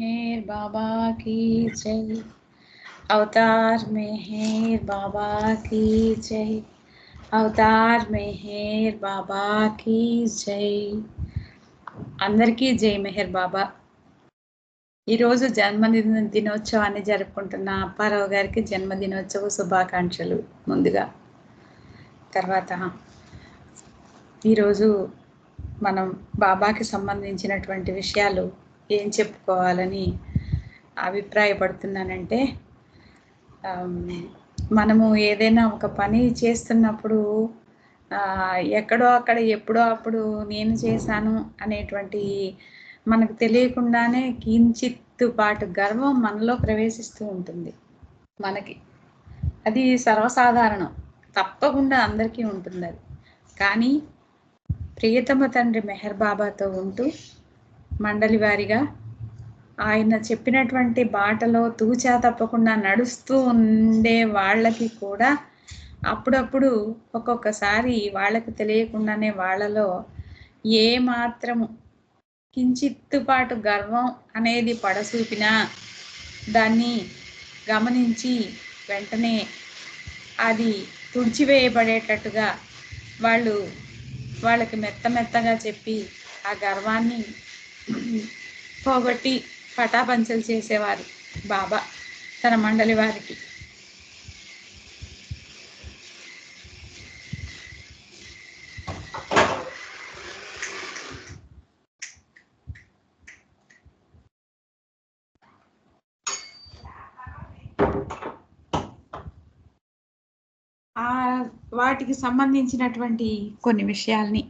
मेहर बाबा की जय। अवतार मेहर बाबा की जय। अवतार मेहर बाबा की जय। అందరికీ జై మెహర్ బాబా. ఈరోజు జన్మదిన దినోత్సవాన్ని జరుపుకుంటున్న అప్పారావు గారికి జన్మదినోత్సవ శుభాకాంక్షలు ముందుగా. తర్వాత ఈరోజు మనం బాబాకి సంబంధించినటువంటి విషయాలు ఏం చెప్పుకోవాలని అభిప్రాయపడుతున్నానంటే, మనము ఏదైనా ఒక పని చేస్తున్నప్పుడు ఎక్కడో అక్కడ ఎప్పుడో అప్పుడు నేను చేశాను అనేటువంటి మనకు తెలియకుండానే కించిత్తుపాటు గర్వం మనలో ప్రవేశిస్తూ ఉంటుంది. మనకి అది సర్వసాధారణం, తప్పకుండా అందరికీ ఉంటుంది అది. కానీ ప్రియతమ తండ్రి మెహర్ బాబాతో ఉంటూ మండలి వారిగా ఆయన చెప్పినటువంటి బాటలో తూచా తప్పకుండా నడుస్తూ ఉండే వాళ్ళకి కూడా అప్పుడప్పుడు ఒక్కొక్కసారి వాళ్ళకి తెలియకుండానే వాళ్ళలో ఏ మాత్రము కించిత్తుపాటు గర్వం అనేది పడసూపినా దాన్ని గమనించి వెంటనే అది తుడిచివేయబడేటట్టుగా వాళ్ళకి మెత్తగా చెప్పి ఆ గర్వాన్ని పోగొట్టి పటాపంచలు చేసేవారు బాబా తన మండలి వారికి. వాటికి సంబంధించినటువంటి కొన్ని విషయాల్ని,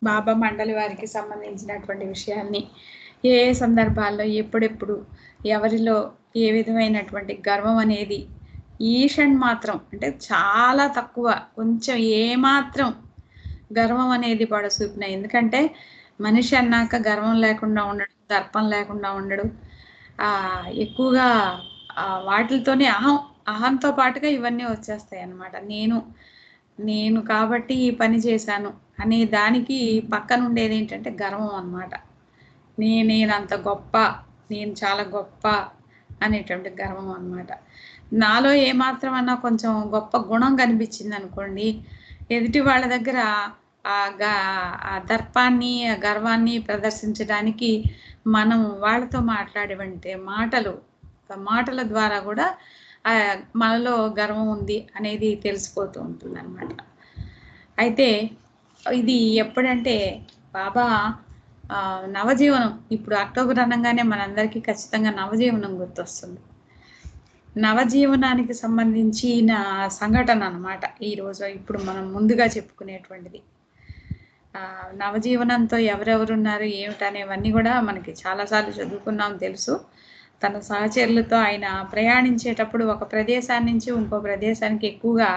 బాబా మండలి వారికి సంబంధించినటువంటి విషయాల్ని, ఏ సందర్భాల్లో ఎప్పుడెప్పుడు ఎవరిలో ఏ విధమైనటువంటి గర్వం అనేది ఈషన్ మాత్రం అంటే చాలా తక్కువ, కొంచెం ఏమాత్రం గర్వం అనేది పడసూపిన. ఎందుకంటే మనిషి అన్నాక గర్వం లేకుండా ఉండడు, దర్పం లేకుండా ఉండడు. ఎక్కువగా వాటితోనే అహంతో పాటుగా ఇవన్నీ వచ్చేస్తాయి అన్నమాట. నేను కాబట్టి ఈ పని చేశాను అనే దానికి పక్కన ఉండేది ఏంటంటే గర్వం అన్నమాట. నేనంత గొప్ప, నేను చాలా గొప్ప అనేటువంటి గర్వం అన్నమాట. నాలో ఏమాత్రం అన్నా కొంచెం గొప్ప గుణం కనిపించింది అనుకోండి, ఎదుటి వాళ్ళ దగ్గర ఆ దర్పాన్ని, ఆ గర్వాన్ని ప్రదర్శించడానికి మనం వాళ్ళతో మాట్లాడేవంటే మాటల ద్వారా కూడా మనలో గర్వం ఉంది అనేది తెలిసిపోతూ ఉంటుంది అన్నమాట. అయితే ఇది ఎప్పుడంటే బాబా నవజీవనం, ఇప్పుడు అక్టోబర్ అనగానే మనందరికీ ఖచ్చితంగా నవజీవనం గుర్తొస్తుంది. నవజీవనానికి సంబంధించిన సంఘటన అన్నమాట ఈరోజు ఇప్పుడు మనం ముందుగా చెప్పుకునేటువంటిది. నవజీవనంతో ఎవరెవరున్నారు ఏమిటనేవన్నీ కూడా మనకి చాలాసార్లు చదువుకున్నాం, తెలుసు. తన సహచరులతో ఆయన ప్రయాణించేటప్పుడు ఒక ప్రదేశాన్ని నుంచి ఇంకో ప్రదేశానికి ఎక్కువగా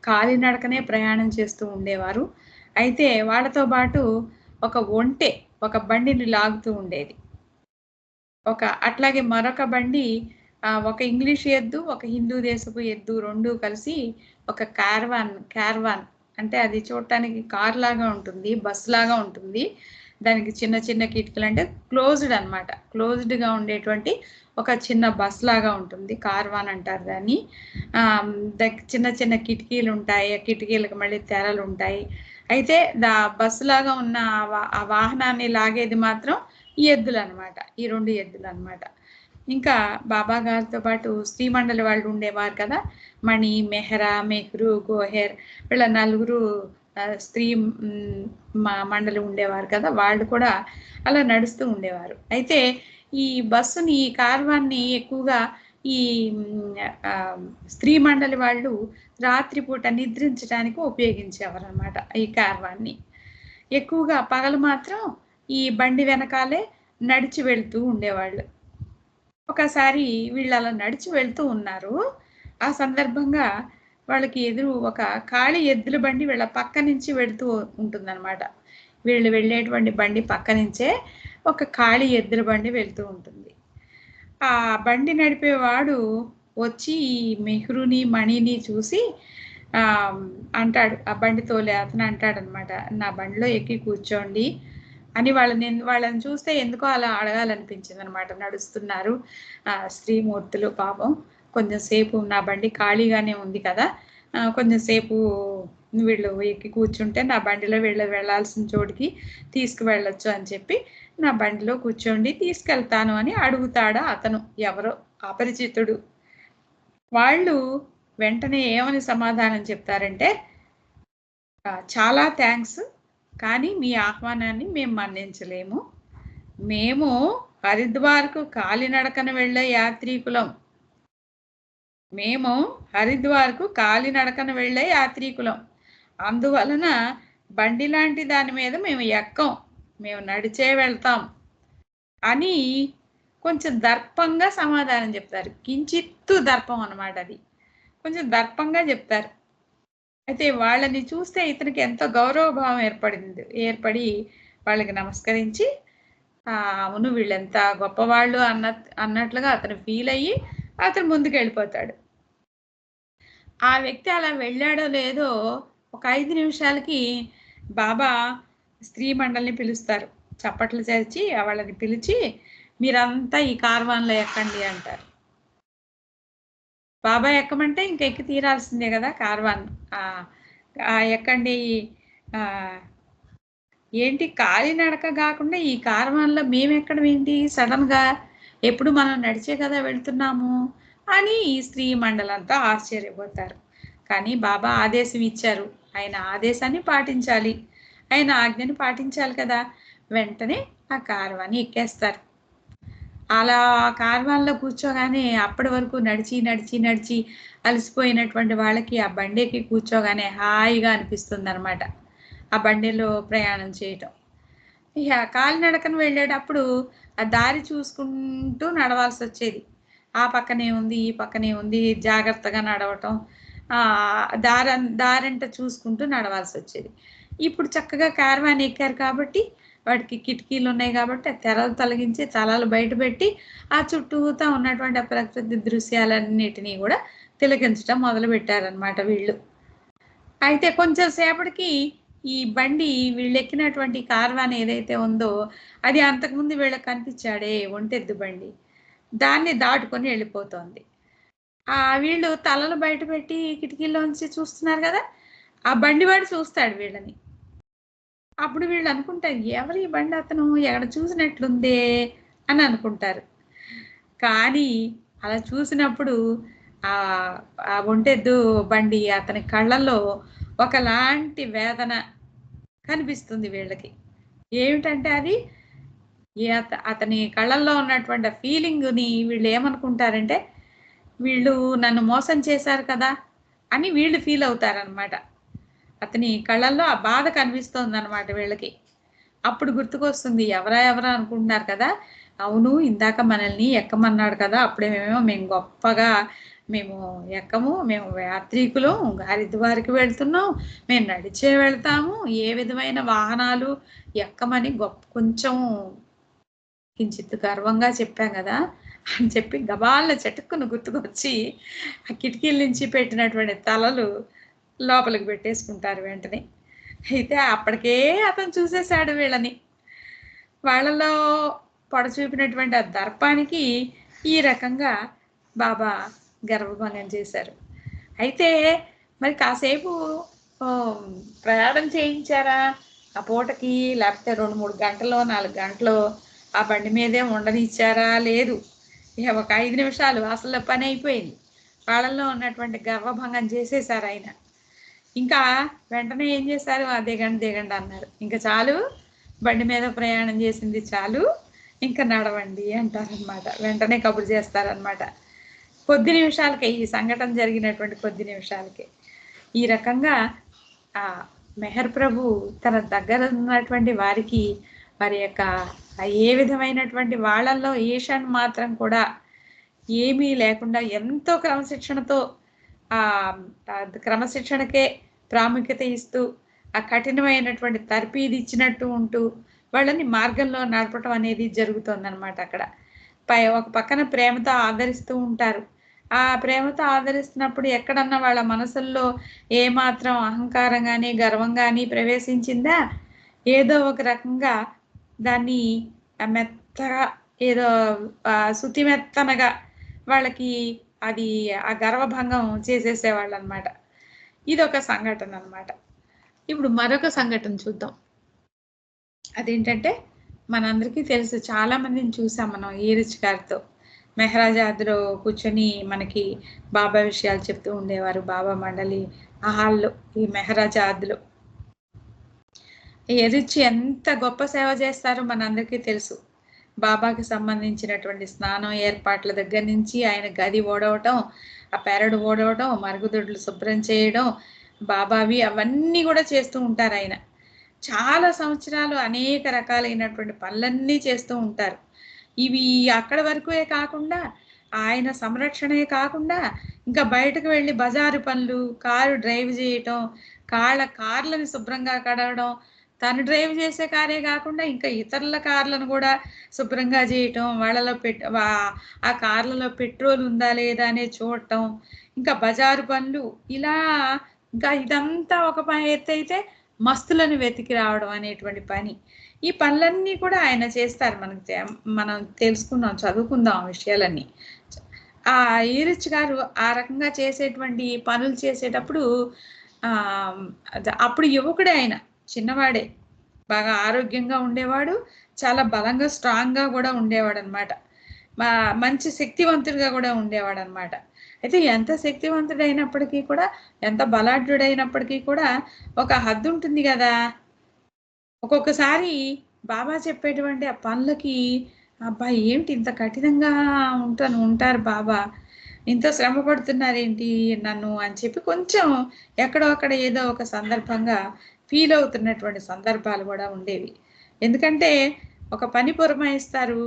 కాలినడకనే ప్రయాణం చేస్తూ ఉండేవారు. అయితే వాళ్ళతో పాటు ఒక బండిని లాగుతూ ఉండేది. అట్లాగే మరొక బండి, ఒక ఇంగ్లీష్ ఎద్దు, ఒక హిందూ దేశపు ఎద్దు, రెండు కలిసి ఒక క్యారవాన్ అంటే అది చూడటానికి కార్ లాగా ఉంటుంది, బస్ లాగా ఉంటుంది. దానికి చిన్న చిన్న కిటికీలు, అంటే క్లోజ్డ్ అన్నమాట. క్లోజ్డ్గా ఉండేటువంటి ఒక చిన్న బస్ లాగా ఉంటుంది, కార్వాన్ అంటారు దాన్ని. చిన్న చిన్న కిటికీలు ఉంటాయి, ఆ కిటికీలకు మళ్ళీ తెరలు ఉంటాయి. అయితే బస్సు లాగా ఉన్న ఆ వాహనాన్ని లాగేది మాత్రం ఈ ఎద్దులు అనమాట, ఈ రెండు ఎద్దులు అనమాట. ఇంకా బాబా గారితో పాటు స్త్రీ మండలి వాళ్ళు ఉండేవారు కదా, మణి, మెహ్రా, మెహ్రు, గోహెర్, వీళ్ళ నలుగురు స్త్రీ మండలి ఉండేవారు కదా, వాళ్ళు కూడా అలా నడుస్తూ ఉండేవారు. అయితే ఈ బస్సుని, ఈ కార్వాన్ని ఎక్కువగా ఈ స్త్రీ మండలి వాళ్ళు రాత్రిపూట నిద్రించడానికి ఉపయోగించేవారు అనమాట ఈ కార్వాన్ని. ఎక్కువగా పగలు మాత్రం ఈ బండి వెనకాలే నడిచి వెళ్తూ ఉండేవాళ్ళు. ఒకసారి వీళ్ళు అలా నడిచి వెళ్తూ ఉన్నారు. ఆ సందర్భంగా వాళ్ళకి ఎదురు ఒక ఖాళీ ఎద్దుల బండి వీళ్ళ పక్క నుంచి వెళ్తూ ఉంటుందన్నమాట. వీళ్ళు వెళ్ళేటువంటి బండి పక్క నుంచే ఒక ఖాళీ ఎద్దుల బండి వెళ్తూ ఉంటుంది. ఆ బండి నడిపేవాడు వచ్చి మెహ్రుని, మణిని చూసి అంటాడు, ఆ బండి తోలే అతను అంటాడనమాట, నా బండిలో ఎక్కి కూర్చోండి, అని వాళ్ళని చూస్తే ఎందుకో అలా అడగాలనిపించింది అనమాట. నడుస్తున్నారు స్త్రీమూర్తులు పాపం. కొంచెం సేపు నా బండి ఖాళీగానే ఉంది కదా, కొంచెం సేపు వీళ్ళు ఎక్కి కూర్చుంటే నా బండిలో వెళ్ళాల్సిన చోటికి తీసుకువెళ్ళొచ్చు అని చెప్పి నా బండిలో కూర్చోండి తీసుకెళ్తాను అని అడుగుతాడా అతను, ఎవరో అపరిచితుడు. వాళ్ళు వెంటనే ఏమని సమాధానం చెప్తారంటే, చాలా థ్యాంక్స్, కానీ మీ ఆహ్వానాన్ని మేము మన్నించలేము. మేము హరిద్వార్కు కాలినడకన వెళ్ళే యాత్రికులం. మేము హరిద్వార్కు కాలినడకన వెళ్ళే యాత్రికులం. అందువలన బండి లాంటి దాని మీద మేము ఎక్కం, మేము నడిచే వెళ్తాం అని కొంచెం దర్పంగా సమాధానం చెప్తారు. కించిత్తు దర్పం అన్నమాట అది. కొంచెం దర్పంగా చెప్తారు. అయితే వాళ్ళని చూస్తే ఇతనికి ఎంతో గౌరవభావం ఏర్పడి వాళ్ళకి నమస్కరించి అవును వీళ్ళెంత గొప్పవాళ్ళు అన్నట్లుగా అతను ఫీల్ అయ్యి అతను ముందుకు వెళ్ళిపోతాడు. ఆ వ్యక్తి అలా వెళ్ళాడో లేదో ఒక 5 నిమిషాలకి బాబా స్త్రీ మండలిని పిలుస్తారు. చప్పట్లు చేర్చి వాళ్ళని పిలిచి మీరంతా ఈ కార్వాన్లో ఎక్కండి అంటారు. బాబా ఎక్కమంటే ఇంక ఎక్కి తీరాల్సిందే కదా కార్వాన్. ఎక్కండి. ఏంటి కాలినడక కాకుండా ఈ కార్వాన్లో మేము ఎక్కడం ఏంటి సడన్గా, ఎప్పుడు మనం నడిచే కదా వెళ్తున్నాము అని ఈ స్త్రీ మండలంతా ఆశ్చర్యపోతారు. కానీ బాబా ఆదేశం ఇచ్చారు, ఆయన ఆదేశాన్ని పాటించాలి, ఆయన ఆజ్ఞని పాటించాలి కదా. వెంటనే ఆ కార్వాన్ని ఎక్కేస్తారు. అలా కార్వాన్లో కూర్చోగానే అప్పటి వరకు నడిచి నడిచి నడిచి అలసిపోయినటువంటి వాళ్ళకి ఆ బండికి కూర్చోగానే హాయిగా అనిపిస్తుంది అనమాట, ఆ బండిలో ప్రయాణం చేయటం. ఇక కాలినడకను వెళ్ళేటప్పుడు ఆ దారి చూసుకుంటూ నడవాల్సి వచ్చేది. ఆ పక్కనే ఉంది, ఈ పక్కనే ఉంది, జాగ్రత్తగా నడవటం, దారంట చూసుకుంటూ నడవాల్సి వచ్చేది. ఇప్పుడు చక్కగా కార్వాన్ ఎక్కారు కాబట్టి వాటికి కిటికీలు ఉన్నాయి కాబట్టి ఆ తెరలు తొలగించి తలాలు బయటపెట్టి ఆ చుట్టూతా ఉన్నటువంటి ఆ ప్రకృతి దృశ్యాలన్నిటినీ కూడా తిలకించడం మొదలు పెట్టారనమాట వీళ్ళు. అయితే కొంచెం సేపటికి ఈ బండి వీళ్ళు ఎక్కినటువంటి కార్వాన్ ఏదైతే ఉందో అది అంతకుముందు వీళ్ళకి కనిపించాడే ఒంటెద్దు బండి, దాన్ని దాటుకొని వెళ్ళిపోతోంది. వీళ్ళు తలలు బయట పెట్టి కిటికీలోంచి చూస్తున్నారు కదా, ఆ బండివాడు చూస్తాడు వీళ్ళని. అప్పుడు వీళ్ళు అనుకుంటారు ఎవరి బండి అతను ఎక్కడ చూసినట్లుందే అని అనుకుంటారు. కానీ అలా చూసినప్పుడు ఆ ఒంటెద్దు బండి అతని కళ్ళల్లో ఒకలాంటి వేదన కనిపిస్తుంది వీళ్ళకి. ఏమిటంటే అది అతని కళ్ళల్లో ఉన్నటువంటి ఫీలింగ్ని వీళ్ళు ఏమనుకుంటారంటే, వీళ్ళు నన్ను మోసం చేశారు కదా అని వీళ్ళు ఫీల్ అవుతారనమాట. అతని కళ్ళల్లో ఆ బాధ కనిపిస్తుంది అనమాట వీళ్ళకి. అప్పుడు గుర్తుకొస్తుంది, ఎవరా అనుకుంటున్నారు కదా, అవును ఇందాక మనల్ని ఎక్కమన్నాడు కదా, అప్పుడేమేమో మేము గొప్పగా మేము ఎక్కము, మేము యాత్రికులు హరిద్వార్కి వెళ్తున్నాం, మేము నడిచే వెళ్తాము, ఏ విధమైన వాహనాలు ఎక్కమని కొంచెం కించిత్ గర్వంగా చెప్పాం కదా అని చెప్పి గబాల చటుక్కును గుర్తుకొచ్చి ఆ కిటికీల నుంచి పెట్టినటువంటి తలలు లోపలికి పెట్టేసుకుంటారు వెంటనే. అయితే అప్పటికే అతను చూసేశాడు వీళ్ళని. వాళ్ళలో పొడచూపినటువంటి ఆ దర్పానికి ఈ రకంగా బాబా గర్వభంగం చేశారు. అయితే మరి కాసేపు ప్రయాణం చేయించారా ఆ పూటకి, లేకపోతే 2-3 గంటలో 4 గంటలో ఆ బండి మీదే ఉండనిచ్చారా? లేదు. ఇక ఒక 5 నిమిషాలు అసలు పని అయిపోయింది. వాళ్ళల్లో ఉన్నటువంటి గర్వభంగం చేసేశారు ఆయన. ఇంకా వెంటనే ఏం చేశారు, దిగండి అన్నారు. ఇంకా చాలు, బండి మీద ప్రయాణం చేసింది చాలు, ఇంకా నడవండి అంటారనమాట. వెంటనే కబురు చేస్తారనమాట. కొద్ది నిమిషాలకే, ఈ సంఘటన జరిగినటువంటి కొద్ది నిమిషాలకే ఈ రకంగా మెహర్ ప్రభు తన దగ్గర ఉన్నటువంటి వారికి వారి యొక్క ఏ విధమైనటువంటి వాళ్ళల్లో ఈశాన్ మాత్రం కూడా ఏమీ లేకుండా ఎంతో క్రమశిక్షణతో క్రమశిక్షణకే ప్రాముఖ్యత ఇస్తూ ఆ కఠినమైనటువంటి తర్పీది ఇచ్చినట్టు ఉంటూ వాళ్ళని మార్గంలో నడపటం అనేది జరుగుతుందన్నమాట. అక్కడ ఒక పక్కన ప్రేమతో ఆదరిస్తూ ఉంటారు. ఆ ప్రేమతో ఆదరిస్తున్నప్పుడు ఎక్కడన్నా వాళ్ళ మనసుల్లో ఏమాత్రం అహంకారం కానీ గర్వం కానీ ప్రవేశించిందా, ఏదో ఒక రకంగా దాన్ని మెత్తగా ఏదో శుతి మెత్తనగా వాళ్ళకి అది ఆ గర్వభంగం చేసేసేవాళ్ళు అనమాట. ఇదొక సంఘటన అనమాట. ఇప్పుడు మరొక సంఘటన చూద్దాం. అదేంటంటే మనందరికీ తెలుసు, చాలా మందిని చూసాం మనం ఈ రిచ్ గారితో. మెహరాజాద్లో కూర్చొని మనకి బాబా విషయాలు చెప్తూ ఉండేవారు. బాబా మండలి ఆ హాల్లో, ఈ మెహరాజాద్లో రిచ్ ఎంత గొప్ప సేవ చేస్తారో మనందరికీ తెలుసు. బాబాకి సంబంధించినటువంటి స్నానం ఏర్పాట్ల దగ్గర నుంచి ఆయన గది ఓడవటం, ఆ పెరడు ఓడవటం, మరుగుదొడ్లు శుభ్రం చేయడం, బాబావి అవన్నీ కూడా చేస్తూ ఉంటారు ఆయన. చాలా సంవత్సరాలు అనేక రకాలైనటువంటి పనులన్నీ చేస్తూ ఉంటారు. ఇవి అక్కడ వరకే కాకుండా ఆయన సంరక్షణే కాకుండా ఇంకా బయటకు వెళ్ళి బజారు పనులు, కారు డ్రైవ్ చేయటం, కార్లను శుభ్రంగా కడగడం, తను డ్రైవ్ చేసే కారే కాకుండా ఇంకా ఇతరుల కార్లను కూడా శుభ్రంగా చేయటం, వాళ్ళలో ఆ కార్లలో పెట్రోల్ ఉందా లేదా అనే చూడటం, ఇంకా బజారు పనులు, ఇలా ఇంకా ఇదంతా ఒక ఎత్తు అయితే మస్తులను వెతికి రావడం అనేటువంటి పని. ఈ పనులన్నీ కూడా ఆయన చేస్తారు. మనం తెలుసుకుందాం, చదువుకుందాం ఆ విషయాలన్నీ. ఆ ఈరిచ్ గారు ఆ రకంగా చేసేటువంటి పనులు చేసేటప్పుడు అప్పుడు యువకుడే ఆయన, చిన్నవాడే, బాగా ఆరోగ్యంగా ఉండేవాడు, చాలా బలంగా స్ట్రాంగ్గా కూడా ఉండేవాడు అనమాట. మంచి శక్తివంతుడిగా కూడా ఉండేవాడు అనమాట. అయితే ఎంత శక్తివంతుడైనప్పటికీ కూడా, ఎంత బలాఢ్యుడైనప్పటికీ కూడా ఒక హద్దు ఉంటుంది కదా. ఒక్కొక్కసారి బాబా చెప్పేటువంటి ఆ పనులకి, అబ్బా ఏంటి ఇంత కఠినంగా ఉంటారు బాబా, ఇంత శ్రమ పడుతున్నారేంటి నన్ను అని చెప్పి కొంచెం ఎక్కడో అక్కడ ఏదో ఒక సందర్భంగా ఫీల్ అవుతున్నటువంటి సందర్భాలు కూడా ఉండేవి. ఎందుకంటే ఒక పని పురమాయిస్తారు,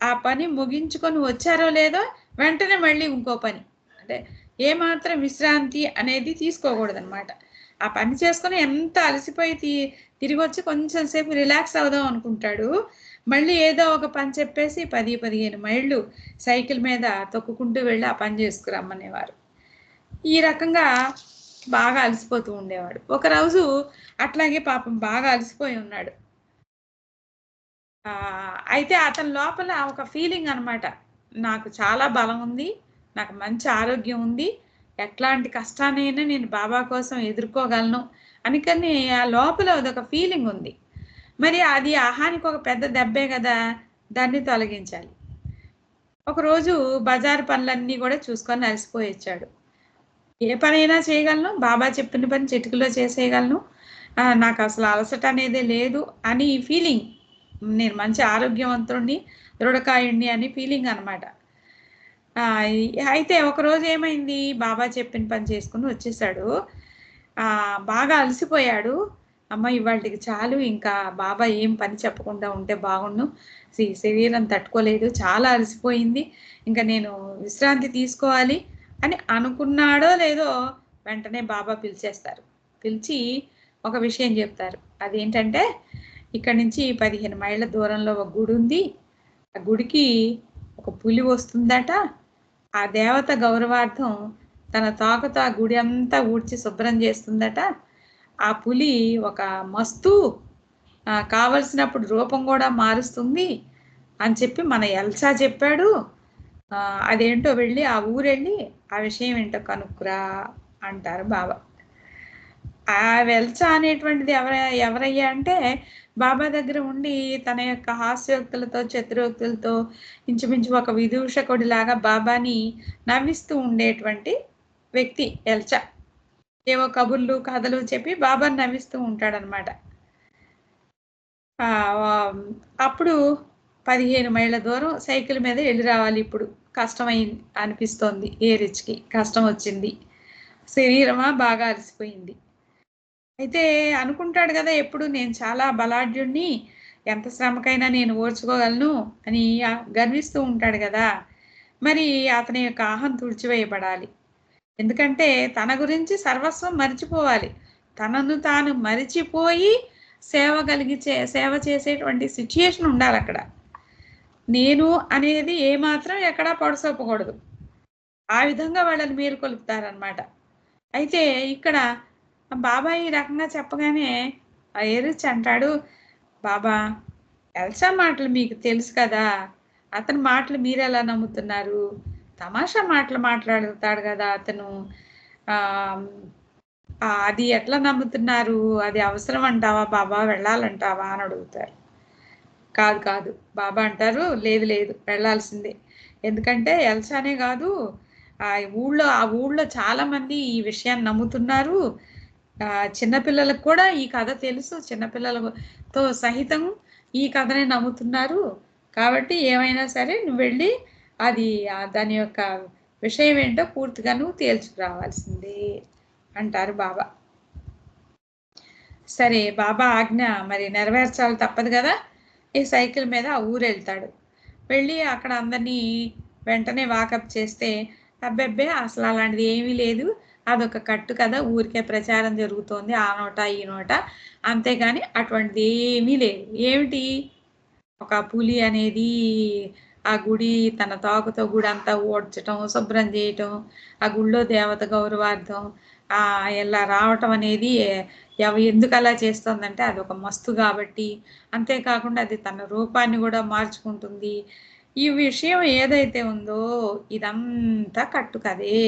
ఆ పని ముగించుకొని వచ్చారో లేదో వెంటనే మళ్ళీ ఇంకో పని, అంటే ఏమాత్రం విశ్రాంతి అనేది తీసుకోకూడదు అనమాట. ఆ పని చేసుకొని ఎంత అలసిపోయి తిరిగి వచ్చి కొంచెం సేపు రిలాక్స్ అవుదాం అనుకుంటాడు, మళ్ళీ ఏదో ఒక పని చెప్పేసి 10-15 మైళ్ళు సైకిల్ మీద తొక్కుకుంటూ వెళ్ళి ఆ పని చేసుకురమ్మనేవారు. ఈ రకంగా బాగా అలసిపోతూ ఉండేవాడు. ఒకరోజు అట్లాగే పాపం బాగా అలసిపోయి ఉన్నాడు. అయితే అతని లోపల ఒక ఫీలింగ్ అనమాట, నాకు చాలా బలం ఉంది, నాకు మంచి ఆరోగ్యం ఉంది, ఎట్లాంటి కష్టాన్నైనా నేను బాబా కోసం ఎదుర్కోగలను అనికని ఆ లోపల అదొక ఫీలింగ్ ఉంది. మరి అది ఆహానికి ఒక పెద్ద దెబ్బే కదా, దాన్ని తొలగించాలి. ఒకరోజు బజారు పనులన్నీ కూడా చూసుకొని అలసిపోయి వచ్చాడు. ఏ పనైనా చేయగలను, బాబా చెప్పిన పని చిటికలో చేసేయగలను, నాకు అసలు అలసట అనేదే లేదు అని ఫీలింగ్, నేను మంచి ఆరోగ్యవంతుడిని, దృఢకాయుడిని అని ఫీలింగ్ అనమాట. అయితే ఒకరోజు ఏమైంది, బాబా చెప్పిన పని చేసుకుని వచ్చేసాడు. బాగా అలసిపోయాడు. అమ్మ ఇవాళకి చాలు, ఇంకా బాబా ఏం పని చెప్పకుండా ఉంటే బాగుండు, శరీరం తట్టుకోలేదు, చాలా అలసిపోయింది, ఇంకా నేను విశ్రాంతి తీసుకోవాలి అని అనుకున్నాడో లేదో వెంటనే బాబా పిలిచేస్తారు. పిలిచి ఒక విషయం చెప్తారు. అదేంటంటే, ఇక్కడ నుంచి 15 మైళ్ళ దూరంలో ఒక గుడి ఉంది, ఆ గుడికి ఒక పులి వస్తుందట, ఆ దేవత గౌరవార్థం తన తోకతో ఆ గుడి అంతా ఊడ్చి శుభ్రం చేస్తుందట, ఆ పులి ఒక మస్తు కావలసినప్పుడు రూపం కూడా మారుస్తుంది అని చెప్పి మన ఎల్సా చెప్పాడు, అదేంటో వెళ్ళి ఆ ఊరెళ్ళి ఆ విషయం ఏంటో కనుక్కురా అంటారు బాబా. ఆ వెల్సా అనేటువంటిది ఎవరయ్యా అంటే, బాబా దగ్గర ఉండి తన యొక్క హాస్యోక్తులతో చతురోక్తులతో ఇంచుమించు ఒక విదూషకుడిలాగా బాబాని నవ్విస్తూ ఉండేటువంటి వ్యక్తి ఎల్చా. ఏవో కబుర్లు కథలు చెప్పి బాబాని నవ్విస్తూ ఉంటాడనమాట. అప్పుడు 15 మైళ్ళ దూరం సైకిల్ మీద వెళ్ళి రావాలి. ఇప్పుడు కష్టమైంది అనిపిస్తోంది, ఏ రిచ్కి కష్టం వచ్చింది, శరీరమా బాగా అలసిపోయింది. అయితే అనుకుంటాడు కదా, ఎప్పుడు నేను చాలా బలాఢ్యుణ్ణి, ఎంత శ్రమకైనా నేను ఓర్చుకోగలను అని గర్విస్తూ ఉంటాడు కదా. మరి అతని యొక్క ఆహం తుడిచివేయబడాలి. ఎందుకంటే తన గురించి సర్వస్వం మరిచిపోవాలి, తనను తాను మరిచిపోయి సేవ చేసేటువంటి సిచ్యుయేషన్ ఉండాలి అక్కడ. నేను అనేది ఏమాత్రం ఎక్కడా పొడసొప్పకూడదు. ఆ విధంగా వాళ్ళని మేలుకొలుపుతారనమాట. అయితే ఇక్కడ బాబా ఈ రకంగా చెప్పగానే ఆ ఎరిచ్ అంటాడు, బాబా ఎల్సా మాటలు మీకు తెలుసు కదా, అతని మాటలు మీరు ఎలా నమ్ముతున్నారు? తమాషా మాటలు మాట్లాడతాడు కదా అతను. అది ఎట్లా నమ్ముతున్నారు? అది అవసరం అంటావా బాబా, వెళ్ళాలంటావా అని అడుగుతారు. కాదు కాదు బాబా అంటారు, లేదు లేదు వెళ్ళాల్సిందే. ఎందుకంటే ఎల్సానే కాదు, ఆ ఊళ్ళో చాలా మంది ఈ విషయాన్ని నమ్ముతున్నారు. చిన్నపిల్లలకు కూడా ఈ కథ తెలుసు, చిన్నపిల్లలతో సహితం ఈ కథని నమ్ముతున్నారు. కాబట్టి ఏమైనా సరే నువ్వు వెళ్ళి అది దాని యొక్క విషయం ఏంటో పూర్తిగా నువ్వు తేల్చుకురావాల్సిందే అంటారు బాబా. సరే బాబా ఆజ్ఞ మరి నెరవేర్చాలి తప్పదు కదా. ఈ సైకిల్ మీద ఆ ఊరు వెళ్తాడు. వెళ్ళి అక్కడ అందరినీ వెంటనే వాకప్ చేస్తే, అబ్బెబ్బే అసలు అలాంటిది ఏమీ లేదు, అదొక కట్టు కదా, ఊరికే ప్రచారం జరుగుతోంది ఆ నోట ఈ నోట, అంతేగాని అటువంటిది ఏమీ లేదు. ఏమిటి? ఒక పులి అనేది ఆ గుడి తన తోకతో గుడి అంతా ఓడ్చటం, శుభ్రం చేయటం, ఆ గుళ్ళో దేవత గౌరవార్థం ఇలా రావటం అనేది ఎందుకు అలా చేస్తుందంటే అది ఒక మస్తు కాబట్టి. అంతేకాకుండా అది తన రూపాన్ని కూడా మార్చుకుంటుంది. ఈ విషయం ఏదైతే ఉందో ఇదంతా కట్టు కదే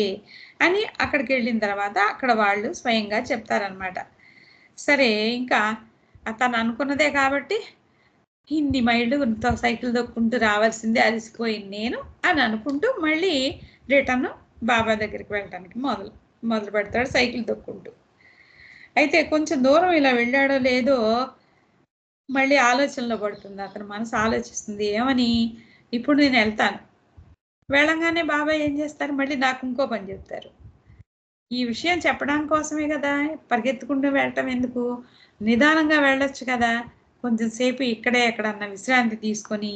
అని అక్కడికి వెళ్ళిన తర్వాత అక్కడ వాళ్ళు స్వయంగా చెప్తారనమాట. సరే ఇంకా తను అనుకున్నదే కాబట్టి ఇన్ని మైళ్ళు సైకిల్ దొక్కుంటూ రావాల్సిందే, అలసిపోయింది నేను అని అనుకుంటూ మళ్ళీ రిటర్న్ బాబా దగ్గరికి వెళ్ళటానికి మొదలు పెడతాడు సైకిల్ దొక్కుంటూ. అయితే కొంచెం దూరం ఇలా వెళ్ళాడో లేదో మళ్ళీ ఆలోచనలో పడుతుంది. అతని మనసు ఆలోచిస్తుంది, ఏమని? ఇప్పుడు నేను వెళ్తాను. వెళ్ళంగానే బాబాయ్ ఏం చేస్తారు? మళ్ళీ నాకు ఇంకో పని చెప్తారు. ఈ విషయం చెప్పడానికి కోసమే కదా, పరిగెత్తుకుంటూ వెళ్ళటం ఎందుకు? నిదానంగా వెళ్ళొచ్చు కదా, కొంచెం సేపు ఇక్కడే ఎక్కడన్నా విశ్రాంతి తీసుకొని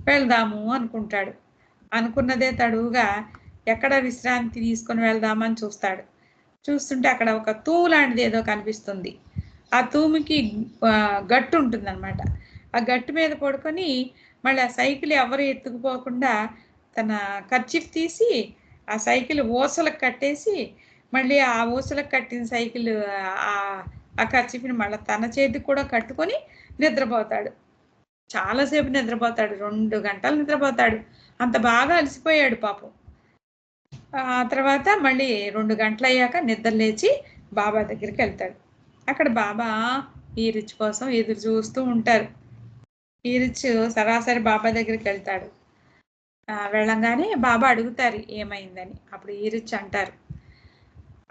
వెళ్దాము అనుకుంటాడు. అనుకున్నదే తడువుగా ఎక్కడ విశ్రాంతి తీసుకొని వెళ్దామని చూస్తాడు. చూస్తుంటే అక్కడ ఒక తూము లాంటిది ఏదో కనిపిస్తుంది. ఆ తూముకి గట్టు ఉంటుంది అనమాట. ఆ గట్టు మీద పడుకొని మళ్ళీ ఆ సైకిల్ ఎవరు ఎత్తుకుపోకుండా తన కర్చీఫ్ తీసి ఆ సైకిల్ ఊసలకు కట్టేసి మళ్ళీ ఆ ఊసలకు కట్టిన సైకిల్ ఆ కర్చీఫ్ని మళ్ళీ తన చేతికి కూడా కట్టుకొని నిద్రపోతాడు. చాలాసేపు నిద్రపోతాడు, 2 గంటలు నిద్రపోతాడు. అంత బాగా అలసిపోయాడు పాపం. ఆ తర్వాత మళ్ళీ 2 గంటలు అయ్యాక నిద్ర లేచి బాబా దగ్గరికి వెళ్తాడు. అక్కడ బాబా ఈ రిచ్ కోసం ఎదురు చూస్తూ ఉంటారు. ఈ రిచ్ సరాసరి బాబా దగ్గరికి వెళ్తాడు. వెళ్ళంగానే బాబా అడుగుతారు ఏమైందని. అప్పుడు ఈ రిచ్ అంటారు,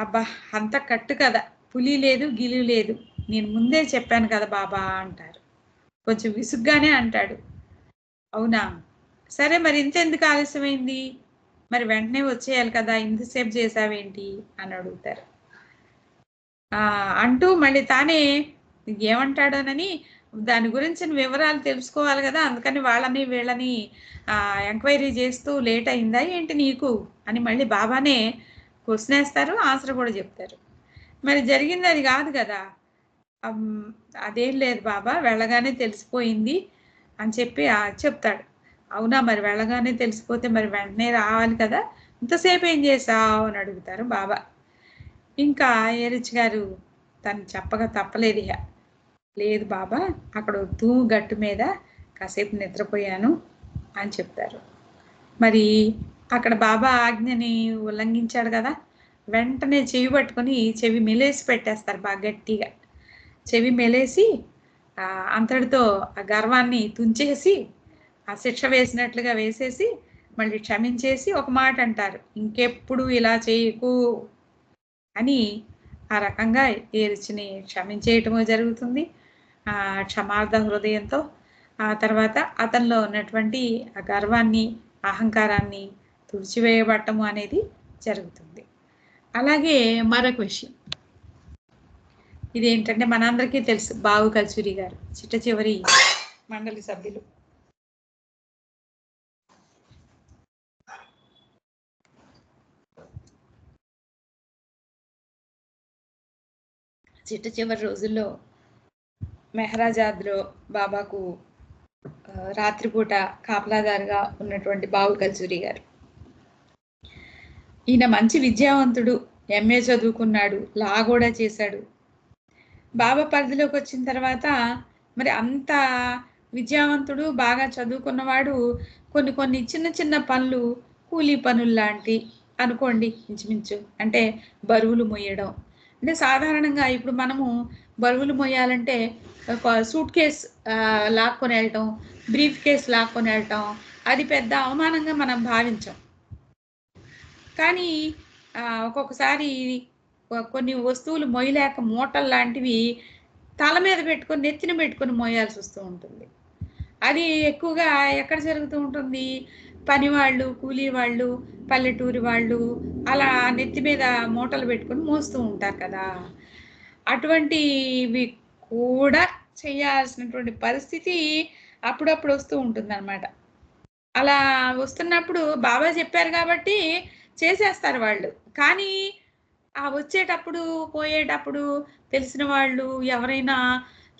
అబ్బా అంత కట్టు కదా, పులి లేదు గిలి లేదు, నేను ముందే చెప్పాను కదా బాబా అంటారు. కొంచెం విసుగ్గానే అంటాడు. అవునా, సరే మరి ఇంతెందుకు ఆలస్యమైంది, మరి వెంటనే వచ్చేయాలి కదా, ఇంతసేపు చేసావేంటి అని అడుగుతారు. అంటూ మళ్ళీ తానే ఏమంటాడోనని దాని గురించిన వివరాలు తెలుసుకోవాలి కదా, అందుకని వాళ్ళని వీళ్ళని ఎంక్వైరీ చేస్తూ లేట్ అయిందా ఏంటి నీకు అని మళ్ళీ బాబానే క్వశ్చన్ వేస్తారు, ఆన్సర్ కూడా చెప్తారు. మరి జరిగింది అది కాదు కదా. అదేం లేదు బాబా, వెళ్ళగానే తెలిసిపోయింది అని చెప్పి చెప్తాడు. అవునా, మరి వెళ్ళగానే తెలిసిపోతే మరి వెంటనే రావాలి కదా, ఇంతసేపు ఏం చేసావు అని అడుగుతారు బాబా. ఇంకా ఏరిచ్ గారు తను చెప్పగా తప్పలేదు. లేదు బాబా, అక్కడ తూము గట్టు మీద కాసేపు నిద్రపోయాను అని చెప్తారు. మరి అక్కడ బాబా ఆజ్ఞని ఉల్లంఘించాడు కదా, వెంటనే చెవి పట్టుకొని చెవి మెలేసి పెట్టేస్తారు బాగా గట్టిగా. చెవి మెలేసి అంతటితో ఆ గర్వాన్ని తుంచేసి ఆ శిక్ష వేసినట్లుగా వేసేసి మళ్ళీ క్షమించేసి ఒక మాట అంటారు, ఇంకెప్పుడు ఇలా చేయకు అని. ఆ రకంగా ఏరిచిని క్షమించేయటము జరుగుతుంది క్షమార్థ హృదయంతో. ఆ తర్వాత అతనిలో ఉన్నటువంటి ఆ గర్వాన్ని అహంకారాన్ని తుడిచివేయబట్టము అనేది జరుగుతుంది. అలాగే మరొక విషయం ఇదేంటంటే మనందరికీ తెలుసు, బావు కల్చూరి గారు చిట్ట చివరి మండలి సభ్యులు. చిట్ట చివరి రోజుల్లో మెహరాజాద్లో బాబాకు రాత్రిపూట కాపలాదారుగా ఉన్నటువంటి బావు కల్చూరి గారు. ఈయన మంచి విద్యావంతుడు, ఎంఏ చదువుకున్నాడు, లా కూడా చేశాడు. బాబా పరిధిలోకి వచ్చిన తర్వాత మరి అంత విద్యావంతుడు బాగా చదువుకున్నవాడు కొన్ని కొన్ని చిన్న చిన్న పనులు, కూలీ పనులు లాంటి అనుకోండి ఇంచుమించు. అంటే బరువులు మొయ్యడం. అంటే సాధారణంగా ఇప్పుడు మనము బరువులు మొయ్యాలంటే ఒక సూట్ కేస్ లాక్కొని వెళ్ళటం, బ్రీఫ్ కేస్ లాక్కొని వెళ్ళటం అది పెద్ద అవమానంగా మనం భావించం. కానీ ఒక్కొక్కసారి కొన్ని వస్తువులు మొయ్యలేక మూటలు లాంటివి తల మీద పెట్టుకొని నెత్తిన పెట్టుకొని మోయాల్సి వస్తూ ఉంటుంది. అది ఎక్కువగా ఎక్కడ జరుగుతూ ఉంటుంది? పని వాళ్ళు, కూలీ వాళ్ళు, పల్లెటూరి వాళ్ళు అలా నెత్తి మీద మూటలు పెట్టుకొని మోస్తూ ఉంటారు కదా! అటువంటివి కూడా చేయాల్సినటువంటి పరిస్థితి అప్పుడప్పుడు వస్తూ ఉంటుందన్నమాట. అలా వస్తున్నప్పుడు బాబా చెప్పారు కాబట్టి చేసేస్తారు వాళ్ళు. కానీ వచ్చేటప్పుడు, పోయేటప్పుడు తెలిసిన వాళ్ళు ఎవరైనా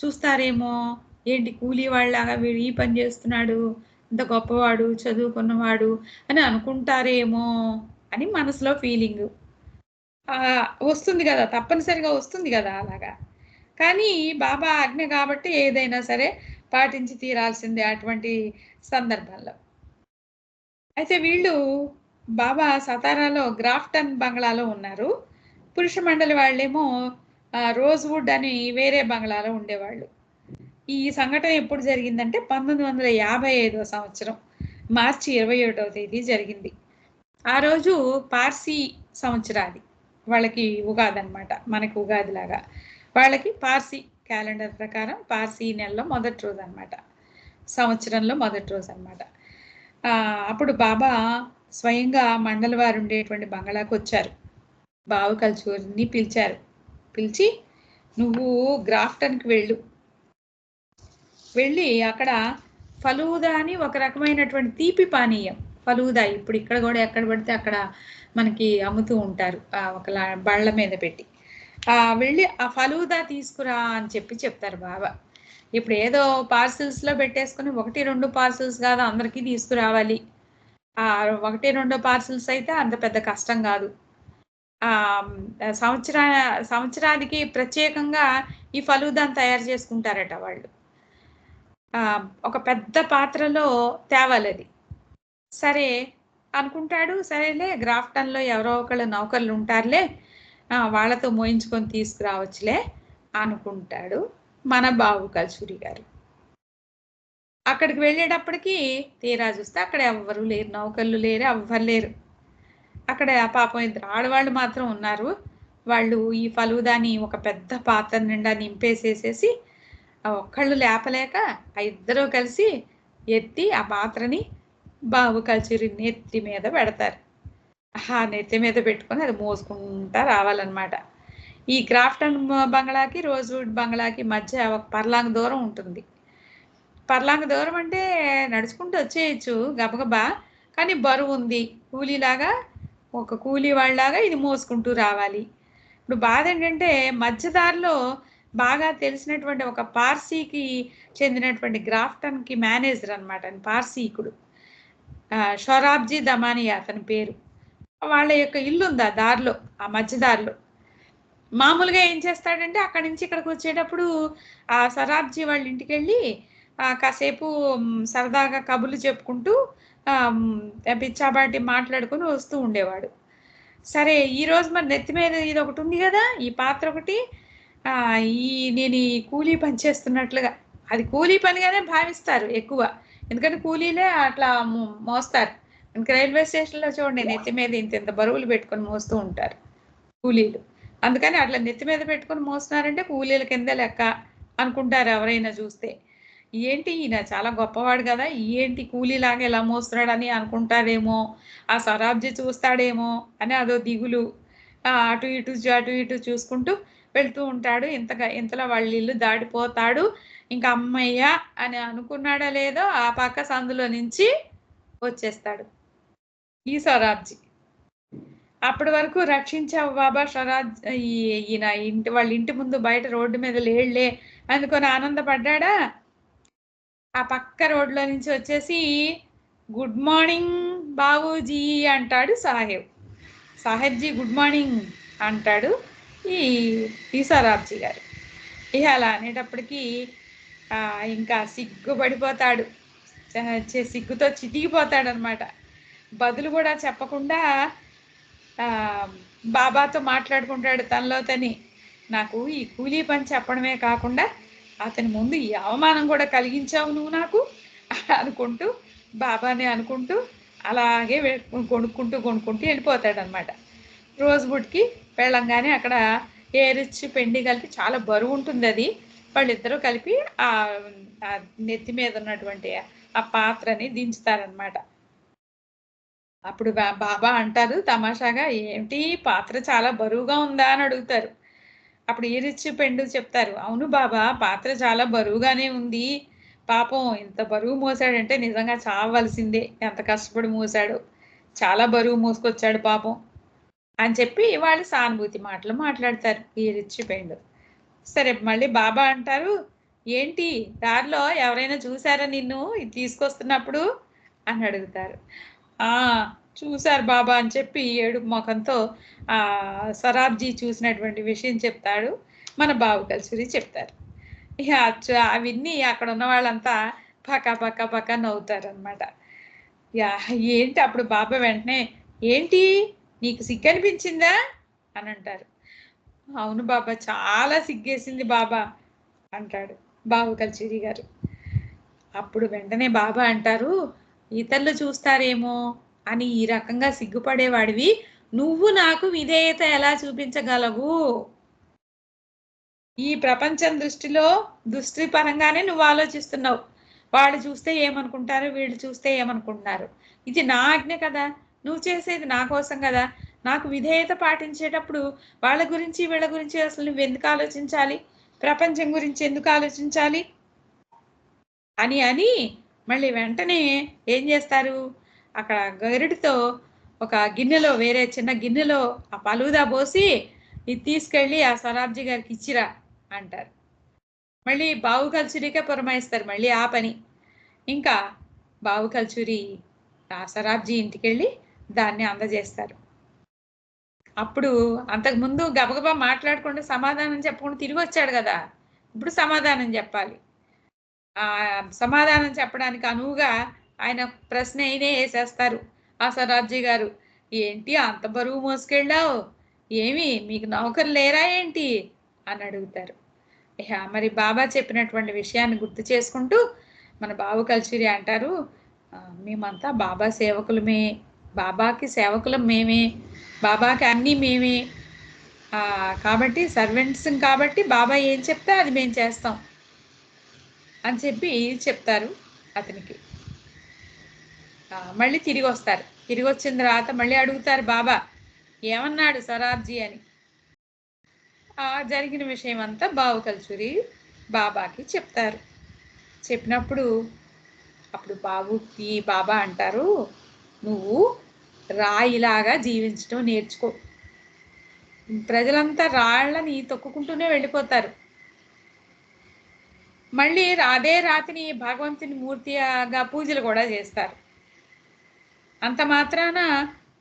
చూస్తారేమో, ఏంటి కూలీ వాళ్ళలాగా వీడు ఈ పని చేస్తున్నాడు, ఇంత గొప్పవాడు, చదువుకున్నవాడు అని అనుకుంటారేమో అని మనసులో ఫీలింగు. వస్తుంది కదా! తప్పనిసరిగా వస్తుంది కదా అలాగా. కానీ బాబా ఆజ్ఞ కాబట్టి ఏదైనా సరే పాటించి తీరాల్సిందే అటువంటి సందర్భంలో. అయితే వీళ్ళు బాబా సతారాలో గ్రాఫ్టన్ బంగ్లాలో ఉన్నారు. పురుష మండలి వాళ్ళేమో రోజ్‌వుడ్ అని వేరే బంగ్లాలో ఉండేవాళ్ళు. ఈ సంఘటన ఎప్పుడు జరిగిందంటే 1955వ సంవత్సరం మార్చి 21వ తేదీ జరిగింది. ఆ రోజు పార్సీ సంవత్సరాది. వాళ్ళకి ఉగాది అన్నమాట. మనకి ఉగాదిలాగా. వాళ్ళకి పార్సీ క్యాలెండర్ ప్రకారం పార్సీ నెలలో మొదటి రోజు అన్నమాట. సంవత్సరంలో మొదటి రోజు అన్నమాట. అప్పుడు బాబా స్వయంగా మండలి వారు ఉండేటువంటి బంగ్లాకు వచ్చారు. బావ కల్చూరిని పిలిచారు. పిలిచి నువ్వు గ్రాఫ్టన్‌కి వెళ్ళు. వెళ్ళి అక్కడ ఫలూదా అని ఒక రకమైనటువంటి తీపి పానీయం. ఫలూదా ఇప్పుడు ఇక్కడ కూడా ఎక్కడ పడితే అక్కడ మనకి అమ్ముతూ ఉంటారు. ఒక బళ్ళ మీద పెట్టి. వెళ్ళి ఆ ఫలూదా తీసుకురా అని చెప్తారు బాబా. ఇప్పుడు ఏదో పార్సిల్స్‌లో పెట్టేసుకొని 1, 2 పార్సిల్స్ కాదు అందరికీ తీసుకురావాలి. 1, 2 పార్సిల్స్ అయితే అంత పెద్ద కష్టం కాదు. సంవత్సరానికి ప్రత్యేకంగా ఈ ఫలూదాను తయారు చేసుకుంటారట వాళ్ళు. ఒక పెద్ద పాత్రలో తేవాలది. సరే అనుకుంటాడు. సరేలే గ్రాఫ్టన్‌లో ఎవరో ఒకళ్ళు నౌకర్లు ఉంటారులే. వాళ్ళతో మోయించుకొని తీసుకురావచ్చులే అనుకుంటాడు మన బాబు కల్చూరి గారు. అక్కడికి వెళ్ళేటప్పటికి తీరా చూస్తే అక్కడ ఎవ్వరు లేరు. నౌకర్లు లేరు, ఎవ్వరు లేరు. అక్కడ పాపం ఇద్దరు ఆడవాళ్ళు మాత్రం ఉన్నారు. వాళ్ళు ఈ ఫలూదాని ఒక పెద్ద పాత్ర నిండా నింపేసేసేసి ఒక్కళ్ళు లేపలేక ఆ ఇద్దరు కలిసి ఎత్తి ఆ పాత్రని బాబు కల్చూరి నెత్తి మీద పెడతారు. ఆ నెత్తి మీద పెట్టుకొని అది మోసుకుంటా రావాలన్నమాట. ఈ గ్రాఫ్టన్ బంగ్లాకి రోజ్‌వుడ్ బంగ్లాకి మధ్య ఒక పర్లాంగ్ దూరం ఉంటుంది. పర్లాంగ్ దూరం అంటే నడుచుకుంటూ వచ్చేయచ్చు గబగబా. కానీ బరువు ఉంది. కూలీలాగా ఒక కూలీ వాళ్ళలాగా ఇది మోసుకుంటూ రావాలి. ఇప్పుడు బాధ ఏంటంటే మధ్యదారిలో బాగా తెలిసినటువంటి ఒక పార్సీకి చెందినటువంటి గ్రాఫ్టన్‌కి మేనేజర్ అన్నమాట. పార్సీకుడు. షొరాబ్జీ దమానియా అతని పేరు. వాళ్ళ యొక్క ఇల్లు ఉంది ఆ దారిలో, ఆ మధ్య దారిలో. మామూలుగా ఏం చేస్తాడంటే అక్కడి నుంచి ఇక్కడికి వచ్చేటప్పుడు ఆ సరాబ్జీ వాళ్ళ ఇంటికి వెళ్ళి కాసేపు సరదాగా కబుర్లు చెప్పుకుంటూ పిచ్చాపాటి మాట్లాడుకొని వస్తూ ఉండేవాడు. సరే ఈరోజు మరి నెత్తి మీద ఇది ఒకటి ఉంది కదా, ఈ పాత్ర ఒకటి, నేను ఈ కూలీ పని చేస్తున్నట్లుగా, అది కూలీ పనిగానే భావిస్తారు ఎక్కువ. ఎందుకంటే కూలీలే అట్లా మోస్తారు. ఇంకా రైల్వే స్టేషన్లో చూడండి నెత్తి మీద ఇంత బరువులు పెట్టుకొని మోస్తూ ఉంటారు కూలీలు. అందుకని అట్లా నెత్తి మీద పెట్టుకొని మోస్తున్నారంటే కూలీల కింద లెక్క అనుకుంటారు ఎవరైనా చూస్తే. ఏంటి ఈయన చాలా గొప్పవాడు కదా, ఏంటి కూలీలాగా ఎలా మోస్తున్నాడని అనుకుంటారేమో, ఆ సరాబ్జీ చూస్తాడేమో అని అదో దిగులు. అటు ఇటు చూసుకుంటూ వెళ్తూ ఉంటాడు. ఇంతలో వాళ్ళ ఇల్లు దాటిపోతాడు. ఇంకా అమ్మయ్య అని అనుకున్నాడో లేదో ఆ పక్క సందులో నుంచి వచ్చేస్తాడు ఈ సరాబ్జీ. అప్పటి వరకు రక్షించావు బాబా షరాజ్, ఈయన వాళ్ళ ఇంటి ముందు బయట రోడ్డు మీద లేళ్లే అనుకొని ఆనందపడ్డా. ఆ పక్క రోడ్లో నుంచి వచ్చేసి గుడ్ మార్నింగ్ బాబూజీ అంటాడు సాహెబ్జీ గుడ్ మార్నింగ్ అంటాడు ఈ సరాబ్జీ గారు. ఇక అలా అనేటప్పటికీ ఇంకా సిగ్గుపడిపోతాడు, సిగ్గుతో చితికిపోతాడు అనమాట. బదులు కూడా చెప్పకుండా బాబాతో మాట్లాడుకుంటాడు తనలో తని. నాకు ఈ కూలీ పని చెప్పడమే కాకుండా అతని ముందు ఈ అవమానం కూడా కలిగించావు నువ్వు నాకు అనుకుంటూ, బాబాని అనుకుంటూ అలాగే కొనుక్కుంటూ వెళ్ళిపోతాడు అనమాట. రోజుబుడ్కి వెళ్ళంగానే అక్కడ ఏరిచ్చి పెండి కలిపి చాలా బరువు ఉంటుంది అది. వాళ్ళిద్దరూ కలిపి ఆ నెత్తి మీద ఉన్నటువంటి ఆ పాత్రని దించుతారనమాట. అప్పుడు బాబా అంటారు తమాషాగా, ఏమిటి పాత్ర చాలా బరువుగా ఉందా అని అడుగుతారు. అప్పుడు ఈరిచ్చి పెండు చెప్తారు, అవును బాబా పాత్ర చాలా బరువుగానే ఉంది, పాపం ఇంత బరువు మోసాడంటే నిజంగా చావవలసిందే, ఎంత కష్టపడి మోసాడు, చాలా బరువు మోసుకొచ్చాడు పాపం అని చెప్పి వాళ్ళు సానుభూతి మాటలు మాట్లాడతారు ఈరిచ్చి పెండు. సరే మళ్ళీ బాబా అంటారు, ఏంటి దారిలో ఎవరైనా చూసారా నిన్ను ఇది తీసుకొస్తున్నప్పుడు అని అడుగుతారు. చూశారు బాబా అని చెప్పి ఏడుపు ముఖంతో సరాబ్జీ చూసినటువంటి విషయం చెప్తాడు. మన బాబు కల్సూరి చెప్తారు. ఇక అవన్నీ అక్కడ ఉన్న వాళ్ళంతా పక్క నవ్వుతారు అనమాట. ఏంటి అప్పుడు బాబా వెంటనే, ఏంటి నీకు సిగ్గు అనిపించిందా అని అంటారు. అవును బాబా చాలా సిగ్గేసింది బాబా అంటాడు బాబు కల్చూరి గారు. అప్పుడు వెంటనే బాబా అంటారు, ఇతరులు చూస్తారేమో అని ఈ రకంగా సిగ్గుపడేవాడివి నువ్వు నాకు విధేయత ఎలా చూపించగలవు? ఈ ప్రపంచం దృష్టి పరంగానే నువ్వు ఆలోచిస్తున్నావు. వాళ్ళు చూస్తే ఏమనుకుంటారు, వీళ్ళు చూస్తే ఏమనుకుంటున్నారు. ఇది నా ఆజ్ఞ కదా, నువ్వు చేసేది నా కోసం కదా. నాకు విధేయత పాటించేటప్పుడు వాళ్ళ గురించి వీళ్ళ గురించి అసలు నువ్వు ఎందుకు ఆలోచించాలి, ప్రపంచం గురించి ఎందుకు ఆలోచించాలి అని మళ్ళీ వెంటనే ఏం చేస్తారు, అక్కడ గరిటితో ఒక గిన్నెలో, వేరే చిన్న గిన్నెలో ఆ పలుదా పోసి ఇది తీసుకెళ్ళి ఆ సరాబ్జీ గారికి ఇచ్చిరా అంటారు. మళ్ళీ బావు కల్చూరికే పురమాయిస్తారు మళ్ళీ ఆ పని. ఇంకా బావు కల్చూరి ఆ సరాబ్జీ ఇంటికి వెళ్ళి దాన్ని అందజేస్తారు. అప్పుడు అంతకుముందు గబగబా మాట్లాడకుండా సమాధానం చెప్పకుండా తిరిగి వచ్చాడు కదా, ఇప్పుడు సమాధానం చెప్పాలి. సమాధానం చెప్పడానికి అనువుగా ఆయన ప్రశ్న అయినే వేసేస్తారు ఆ సరాబ్జీ గారు. ఏంటి అంత బరువు మోసుకెళ్ళావు, ఏమి మీకు నౌకరు లేరా ఏంటి అని అడుగుతారు. మరి బాబా చెప్పినటువంటి విషయాన్ని గుర్తు చేసుకుంటూ మన బాబు కల్చూరి అంటారు, మేమంతా బాబా సేవకులమే, బాబాకి సేవకులం మేమే, బాబాకి అన్నీ మేమే, కాబట్టి సర్వెంట్స్ కాబట్టి బాబా ఏం చెప్తే అది మేము చేస్తాం అని చెప్పి చెప్తారు అతనికి. మళ్ళీ తిరిగి వస్తారు. తిరిగి వచ్చిన తర్వాత మళ్ళీ అడుగుతారు బాబా ఏమన్నాడు సరాబ్జీ అని. జరిగిన విషయం అంతా బావు కల్చూరి బాబాకి చెప్తారు. చెప్పినప్పుడు అప్పుడు బాబా అంటారు, నువ్వు రాయిలాగా జీవించడం నేర్చుకో. ప్రజలంతా రాళ్ళని తొక్కుకుంటూనే వెళ్ళిపోతారు. మళ్ళీ అదే రాతిని భగవంతుని మూర్తిగా పూజలు కూడా చేస్తారు. అంత మాత్రాన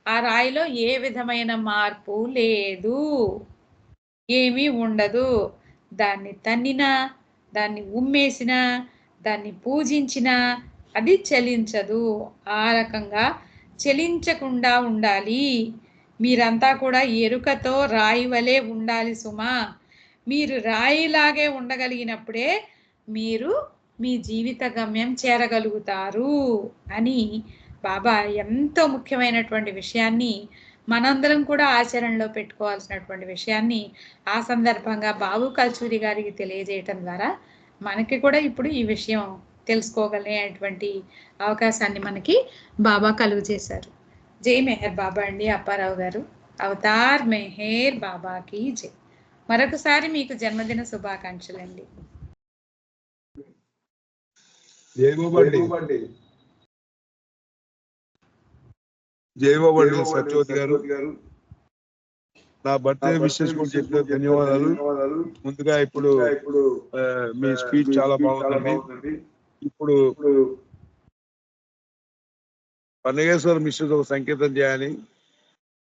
ఆ రాయిలో ఏ విధమైన మార్పు లేదు, ఏమీ ఉండదు. దాన్ని తన్నినా, దాన్ని ఉమ్మేసినా, దాన్ని పూజించినా అది చలించదు. ఆ రకంగా చలించకుండా ఉండాలి. మీరంతా కూడా ఎరుకతో రాయి వలె ఉండాలి సుమా. మీరు రాయిలాగే ఉండగలిగినప్పుడే మీరు మీ జీవిత గమ్యం చేరగలుగుతారు అని బాబా ఎంతో ముఖ్యమైనటువంటి విషయాన్ని మనందరం కూడా ఆచరణలో పెట్టుకోవాల్సినటువంటి విషయాన్ని ఆ సందర్భంగా బాబు కల్చూరి గారికి తెలియజేయటం ద్వారా మనకి కూడా ఇప్పుడు ఈ విషయం తెలుసుకోగలిగేటువంటి అవకాశాన్ని మనకి బాబా కలుగు చేశారు. జై మెహర్ బాబా అండి అప్పారావు గారు. అవతార్ మెహర్ బాబాకి జై. మరొకసారి మీకు జన్మదిన శుభాకాంక్షలు అండి. జై బాబండి సత్యవతి గారు. నా బర్త్డే విషెస్ కూడా చెప్పిన ధన్యవాదాలు. ముందుగా ఇప్పుడు మీ స్పీచ్ చాలా బాగుందండి. ఇప్పుడు పన్నగేశ్వర మిషన్ ఒక సంకేతం చేయాలి.